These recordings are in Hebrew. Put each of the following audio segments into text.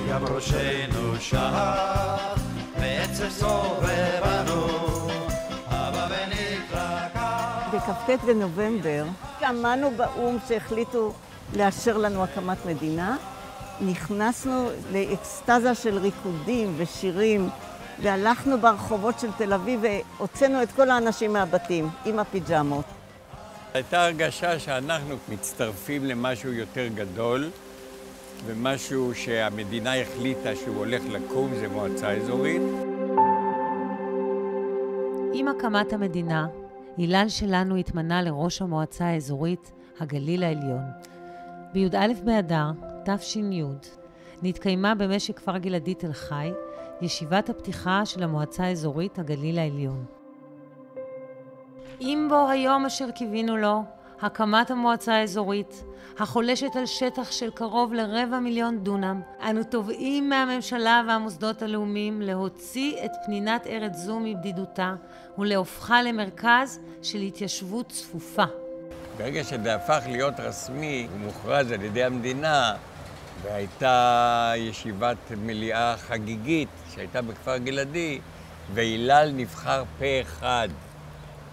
גם ראשנו שח ועצב סובבנו הבה ונתרקע. בכ"ט בנובמבר שמענו באו"ם שהחליטו לאשר לנו הקמת מדינה. נכנסנו לאקסטזה של ריקודים ושירים והלכנו ברחובות של תל אביב והוצאנו את כל האנשים מהבתים עם הפיג'מות. הייתה הרגשה שאנחנו מצטרפים למשהו יותר גדול, ומשהו שהמדינה החליטה שהוא הולך לקום, זה מועצה אזורית. עם הקמת המדינה, הילל שלנו התמנה לראש המועצה האזורית הגליל העליון. בי"א באדר, תש"י, נתקיימה במשק כפר גלעדי תל חי, ישיבת הפתיחה של המועצה האזורית הגליל העליון. עם בו היום אשר קיווינו לו, הקמת המועצה האזורית, החולשת על שטח של קרוב ל250,000 דונם, אנו תובעים מהממשלה והמוסדות הלאומיים להוציא את פנינת ארץ זו מבדידותה ולהופכה למרכז של התיישבות צפופה. ברגע שזה הפך להיות רסמי ומוכרז על ידי המדינה, והייתה ישיבת מליאה חגיגית שהייתה בכפר גלעדי, והילל נבחר פה אחד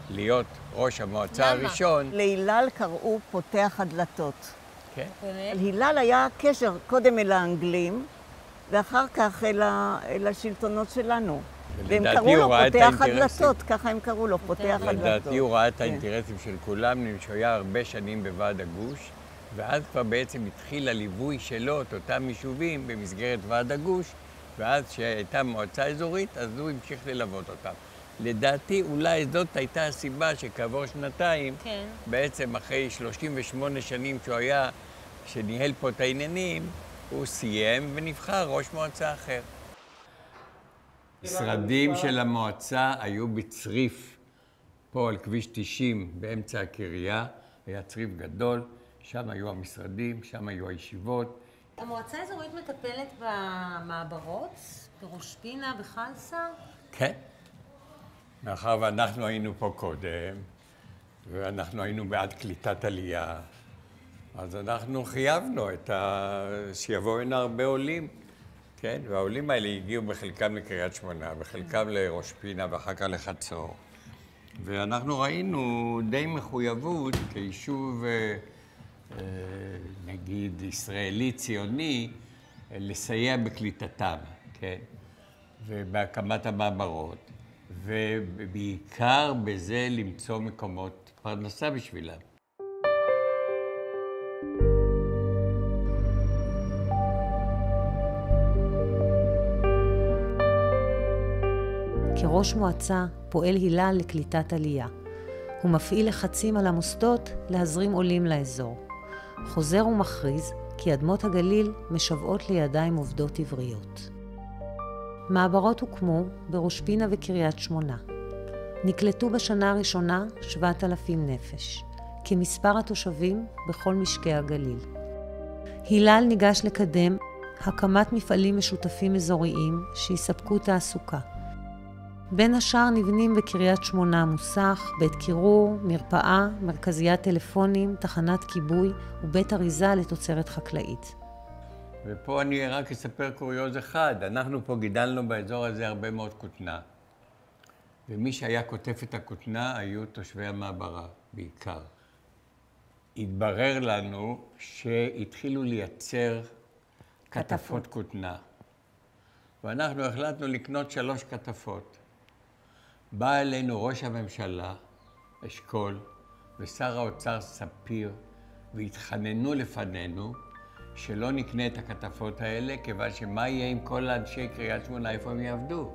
להיות ראש המועצה הראשון. להילל קראו פותח הדלתות. כן. הילל היה קשר קודם אל האנגלים, ואחר כך אל השלטונות שלנו. והם קראו לו פותח הדלתות, ככה הם קראו לו, פותח הדלתות. לדעתי הוא ראה את האינטרסים של כולם, שהוא היה הרבה שנים בוועד הגוש, ואז כבר בעצם התחיל הליווי שלו, את אותם יישובים במסגרת ועד הגוש, ואז כשהייתה מועצה אזורית, אז הוא המשיך ללוות אותם. לדעתי אולי זאת הייתה הסיבה שכעבור שנתיים, כן. בעצם אחרי 38 שנים שהוא היה, שניהל פה את העניינים, הוא סיים ונבחר ראש מועצה אחר. משרדים של המועצה היו בצריף, פה על כביש 90 באמצע הקריה, היה צריף גדול, שם היו המשרדים, שם היו הישיבות. המועצה האזורית מטפלת במעברות, בראש פינה, בחלסה? כן. מאחר ואנחנו היינו פה קודם, ואנחנו היינו בעד קליטת עלייה, אז אנחנו חייבנו שיבואו הנה הרבה עולים, כן? והעולים האלה הגיעו בחלקם לקריית שמונה, בחלקם לראש פינה ואחר כך לחצור. ואנחנו ראינו די מחויבות כיישוב, נגיד, ישראלי ציוני, לסייע בקליטתם, כן? ובהקמת המעברות. ובעיקר בזה למצוא מקומות פרנסה בשבילם. כראש מועצה פועל הילל לקליטת עלייה. הוא מפעיל לחצים על המוסדות להזרים עולים לאזור. חוזר ומכריז כי אדמות הגליל משוועות לידיים עובדות עבריות. מעברות הוקמו בראש פינה וקריית שמונה. נקלטו בשנה הראשונה 7,000 נפש, כמספר התושבים בכל משקי הגליל. הילל ניגש לקדם הקמת מפעלים משותפים אזוריים שיספקו תעסוקה. בין השאר נבנים בקריית שמונה מוסך, בית קירור, מרפאה, מרכזיית טלפונים, תחנת כיבוי ובית אריזה לתוצרת חקלאית. ופה אני רק אספר קוריוז אחד. אנחנו פה גידלנו באזור הזה הרבה מאוד כותנה. ומי שהיה כותף את הכותנה היו תושבי המעברה, בעיקר. התברר לנו שהתחילו לייצר כתפות כותנה. ואנחנו החלטנו לקנות 3 כתפות. בא אלינו ראש הממשלה, אשכול, ושר האוצר ספיר, והתחננו לפנינו, שלא נקנה את הכתפות האלה, כיוון שמה יהיה עם כל אנשי קריית שמונה, איפה הם יעבדו?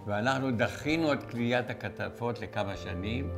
ואנחנו דחינו את קניית הכתפות לכמה שנים,